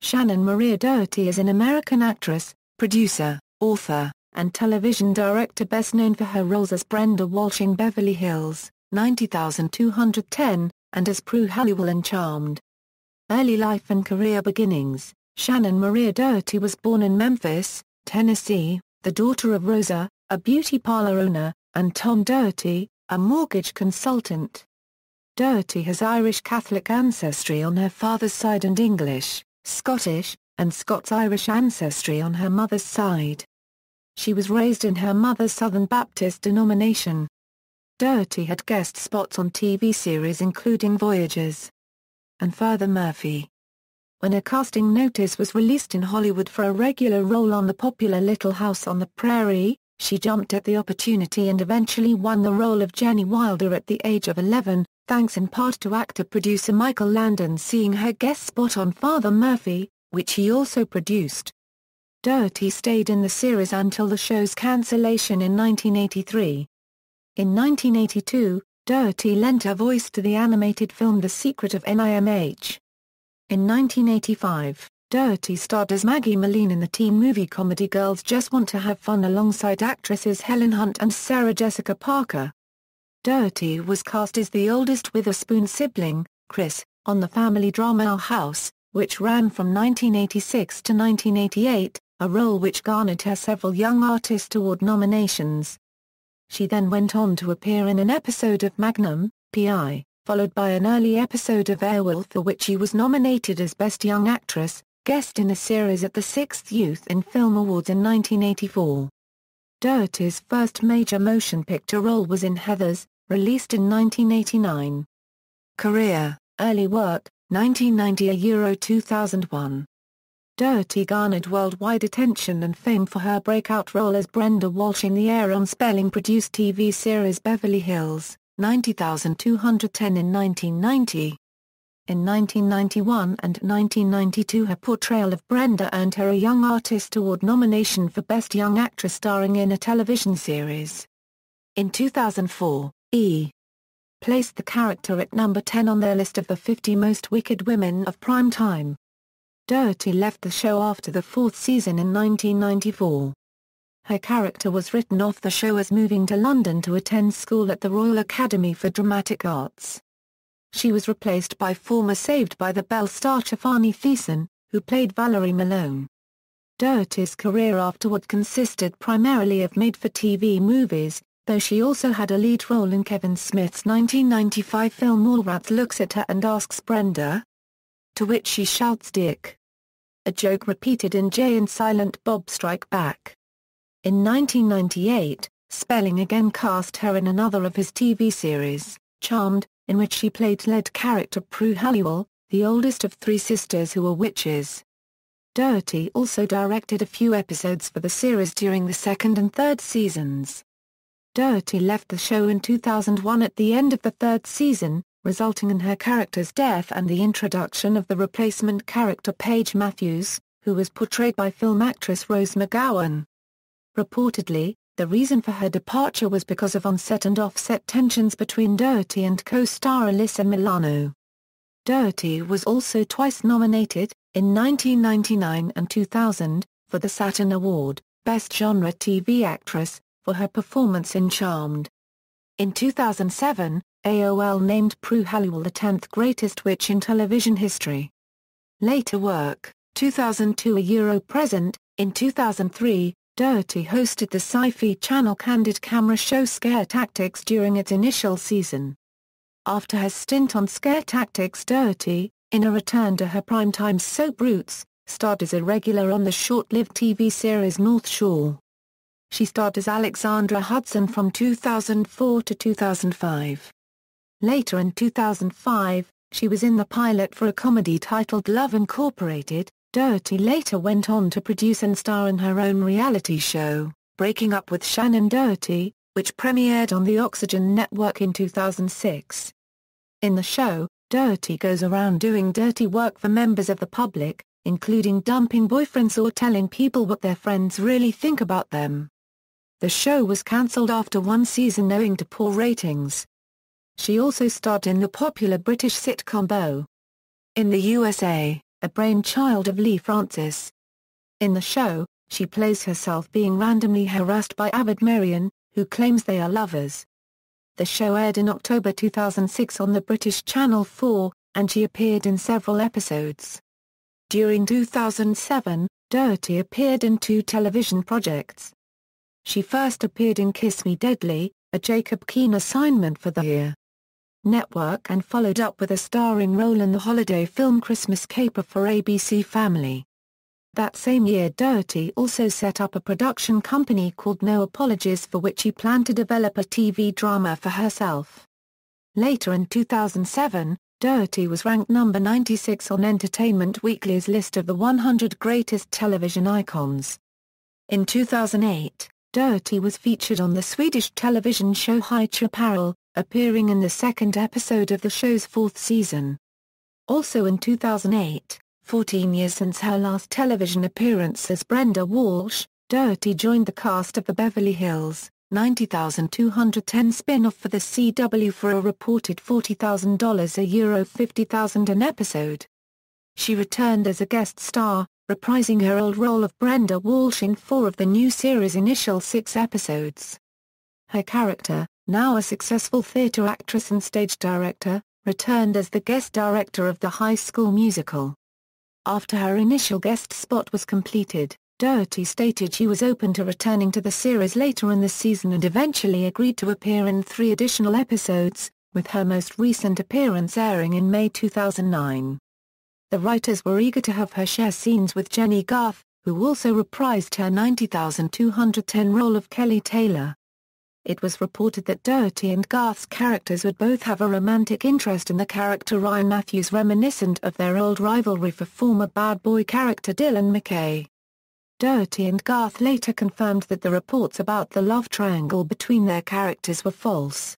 Shannen Maria Doherty is an American actress, producer, author, and television director best known for her roles as Brenda Walsh in Beverly Hills, 90210, and as Prue Halliwell in Charmed. Early life and career beginnings. Shannen Maria Doherty was born in Memphis, Tennessee, the daughter of Rosa, a beauty parlor owner, and Tom Doherty, a mortgage consultant. Doherty has Irish Catholic ancestry on her father's side and English, Scottish, and Scots-Irish ancestry on her mother's side. She was raised in her mother's Southern Baptist denomination. Doherty had guest spots on TV series including Voyagers and Further Murphy. When a casting notice was released in Hollywood for a regular role on the popular Little House on the Prairie, she jumped at the opportunity and eventually won the role of Jenny Wilder at the age of 11, thanks in part to actor-producer Michael Landon seeing her guest spot on Father Murphy, which he also produced. Doherty stayed in the series until the show's cancellation in 1983. In 1982, Doherty lent her voice to the animated film The Secret of NIMH. In 1985, Doherty starred as Maggie Malene in the teen movie comedy Girls Just Want to Have Fun alongside actresses Helen Hunt and Sarah Jessica Parker. Doherty was cast as the oldest Witherspoon sibling, Chris, on the family drama Our House, which ran from 1986 to 1988, a role which garnered her several Young Artist Award nominations. She then went on to appear in an episode of Magnum, P.I., followed by an early episode of Airwolf for which she was nominated as Best Young Actress, guest in a series at the 6th Youth in Film Awards in 1984. Doherty's first major motion picture role was in Heathers, released in 1989. Career, early work, 1990 – 2001. Doherty garnered worldwide attention and fame for her breakout role as Brenda Walsh in the Aaron Spelling-produced TV series Beverly Hills, 90210 in 1990. In 1991 and 1992 her portrayal of Brenda earned her a Young Artist Award nomination for Best Young Actress starring in a television series. In 2004, E! placed the character at number 10 on their list of the 50 most wicked women of prime time. Doherty left the show after the 4th season in 1994. Her character was written off the show as moving to London to attend school at the Royal Academy for Dramatic Arts. She was replaced by former Saved by the Bell star Tiffany Thiessen, who played Valerie Malone. Doherty's career afterward consisted primarily of made-for-TV movies, though she also had a lead role in Kevin Smith's 1995 film Mallrats looks at her and asks Brenda, to which she shouts "Dick!" a joke repeated in Jay and Silent Bob Strike Back. In 1998, Spelling again cast her in another of his TV series, Charmed, in which she played lead character Prue Halliwell, the oldest of 3 sisters who were witches. Doherty also directed a few episodes for the series during the 2nd and 3rd seasons. Doherty left the show in 2001 at the end of the 3rd season, resulting in her character's death and the introduction of the replacement character Paige Matthews, who was portrayed by film actress Rose McGowan. Reportedly, the reason for her departure was because of on-set and off-set tensions between Doherty and co-star Alyssa Milano. Doherty was also twice nominated, in 1999 and 2000, for the Saturn Award, Best Genre TV Actress, for her performance in Charmed. In 2007, AOL named Prue Halliwell the 10th greatest witch in television history. Later work, 2002 present. In 2003, Doherty hosted the sci-fi channel Candid Camera show Scare Tactics during its initial season. After her stint on Scare Tactics, Doherty, in a return to her primetime soap roots, starred as a regular on the short-lived TV series North Shore. She starred as Alexandra Hudson from 2004 to 2005. Later in 2005, she was in the pilot for a comedy titled Love Incorporated. Doherty later went on to produce and star in her own reality show, Breaking Up with Shannen Doherty, which premiered on the Oxygen Network in 2006. In the show, Doherty goes around doing dirty work for members of the public, including dumping boyfriends or telling people what their friends really think about them. The show was cancelled after 1 season owing to poor ratings. She also starred in the popular British sitcom ʻDoʊ. In the USA, a brainchild of Lee Francis. In the show, she plays herself being randomly harassed by avid Marion, who claims they are lovers. The show aired in October 2006 on the British Channel 4, and she appeared in several episodes. During 2007, Doherty appeared in 2 television projects. She first appeared in Kiss Me Deadly, a Jacob Keane assignment for the EAR Network, and followed up with a starring role in the holiday film Christmas Caper for ABC Family. That same year Doherty also set up a production company called No Apologies, for which she planned to develop a TV drama for herself. Later in 2007, Doherty was ranked number 96 on Entertainment Weekly's list of the 100 greatest television icons. In 2008, Doherty was featured on the Swedish television show High Chaparral, appearing in the 2nd episode of the show's 4th season. Also in 2008, 14 years since her last television appearance as Brenda Walsh, Doherty joined the cast of the Beverly Hills 90,210 spin-off for the CW for a reported $40,000 €50,000 an episode. She returned as a guest star, reprising her old role of Brenda Walsh in 4 of the new series' initial 6 episodes. Her character, now a successful theater actress and stage director, returned as the guest director of the High School Musical. After her initial guest spot was completed, Doherty stated she was open to returning to the series later in the season and eventually agreed to appear in 3 additional episodes, with her most recent appearance airing in May 2009. The writers were eager to have her share scenes with Jenny Garth, who also reprised her 90,210 role of Kelly Taylor. It was reported that Doherty and Garth's characters would both have a romantic interest in the character Ryan Matthews, reminiscent of their old rivalry for former bad boy character Dylan McKay. Doherty and Garth later confirmed that the reports about the love triangle between their characters were false.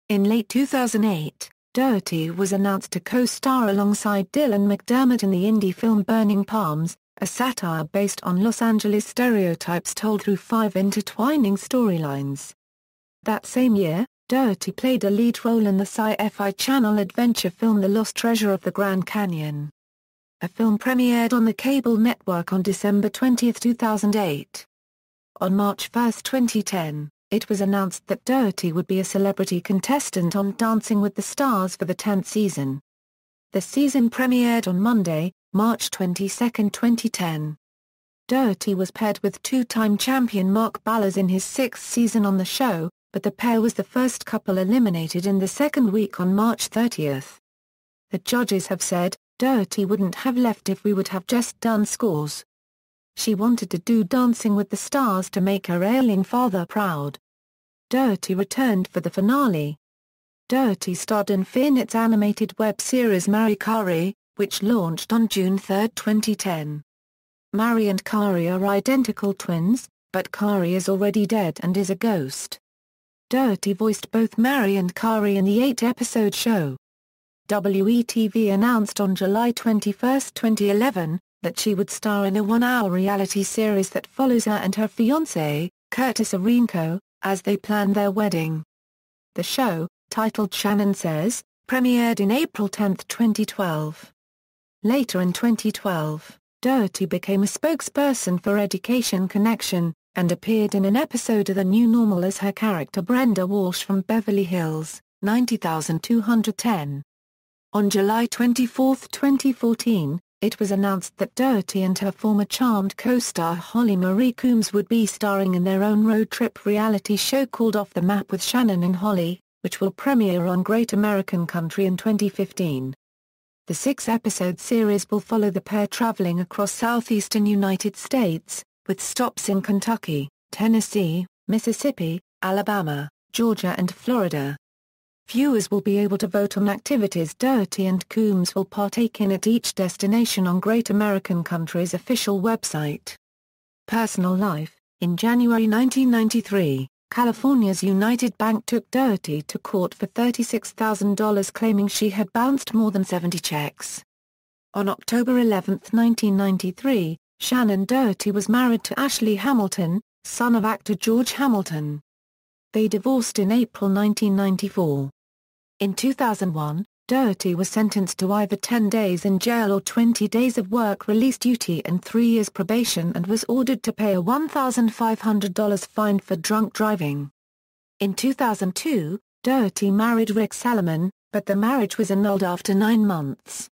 In late 2008, Doherty was announced to co-star alongside Dylan McDermott in the indie film Burning Palms, a satire based on Los Angeles stereotypes told through 5 intertwining storylines. That same year, Doherty played a lead role in the Sci-Fi Channel adventure film The Lost Treasure of the Grand Canyon. A film premiered on the cable network on December 20, 2008. On March 1, 2010, it was announced that Doherty would be a celebrity contestant on Dancing with the Stars for the 10th season. The season premiered on Monday, March 22, 2010. Doherty was paired with 2-time champion Mark Ballas in his 6th season on the show, but the pair was the first couple eliminated in the 2nd week on March 30. The judges have said, Doherty wouldn't have left if we would have just done scores. She wanted to do Dancing with the Stars to make her ailing father proud. Doherty returned for the finale. Doherty starred in Fearnit's animated web series Mary Kari, which launched on June 3, 2010. Mary and Kari are identical twins, but Kari is already dead and is a ghost. Doherty voiced both Mary and Kari in the 8-episode show. WETV announced on July 21, 2011, that she would star in a 1-hour reality series that follows her and her fiancé, Curtis Arinko, as they plan their wedding. The show, titled Shannen Says, premiered in April 10, 2012. Later in 2012, Doherty became a spokesperson for Education Connection, and appeared in an episode of The New Normal as her character Brenda Walsh from Beverly Hills, 90,210. On July 24, 2014, it was announced that Doherty and her former Charmed co-star Holly Marie Combs would be starring in their own road trip reality show called Off the Map with Shannen and Holly, which will premiere on Great American Country in 2015. The 6-episode series will follow the pair traveling across southeastern United States, with stops in Kentucky, Tennessee, Mississippi, Alabama, Georgia and Florida. Viewers will be able to vote on activities Doherty and Combs will partake in at each destination on Great American Country's official website. Personal life. In January 1993, California's United Bank took Doherty to court for $36,000 claiming she had bounced more than 70 checks. On October 11, 1993, Shannen Doherty was married to Ashley Hamilton, son of actor George Hamilton. They divorced in April 1994. In 2001, Doherty was sentenced to either 10 days in jail or 20 days of work release duty and 3 years probation and was ordered to pay a $1,500 fine for drunk driving. In 2002, Doherty married Rick Salomon, but the marriage was annulled after 9 months.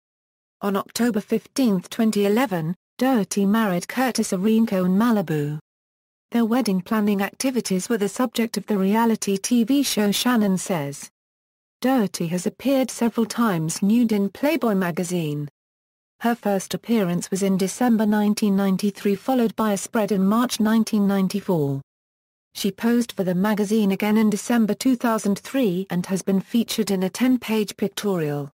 On October 15, 2011, Doherty married Curtis Arinko in Malibu. Their wedding planning activities were the subject of the reality TV show Shannen Says. Doherty has appeared several times nude in Playboy magazine. Her first appearance was in December 1993, followed by a spread in March 1994. She posed for the magazine again in December 2003 and has been featured in a 10-page pictorial.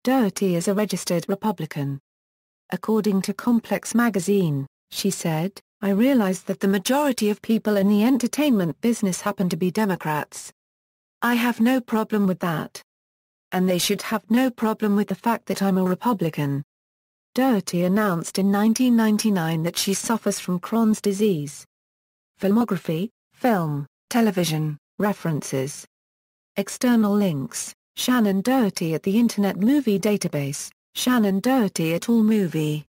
Doherty is a registered Republican. According to Complex magazine, she said, "I realize that the majority of people in the entertainment business happen to be Democrats. I have no problem with that. And they should have no problem with the fact that I'm a Republican." Doherty announced in 1999 that she suffers from Crohn's disease. Filmography, film, television, references. External links, Shannen Doherty at the Internet Movie Database, Shannen Doherty et al. Movie.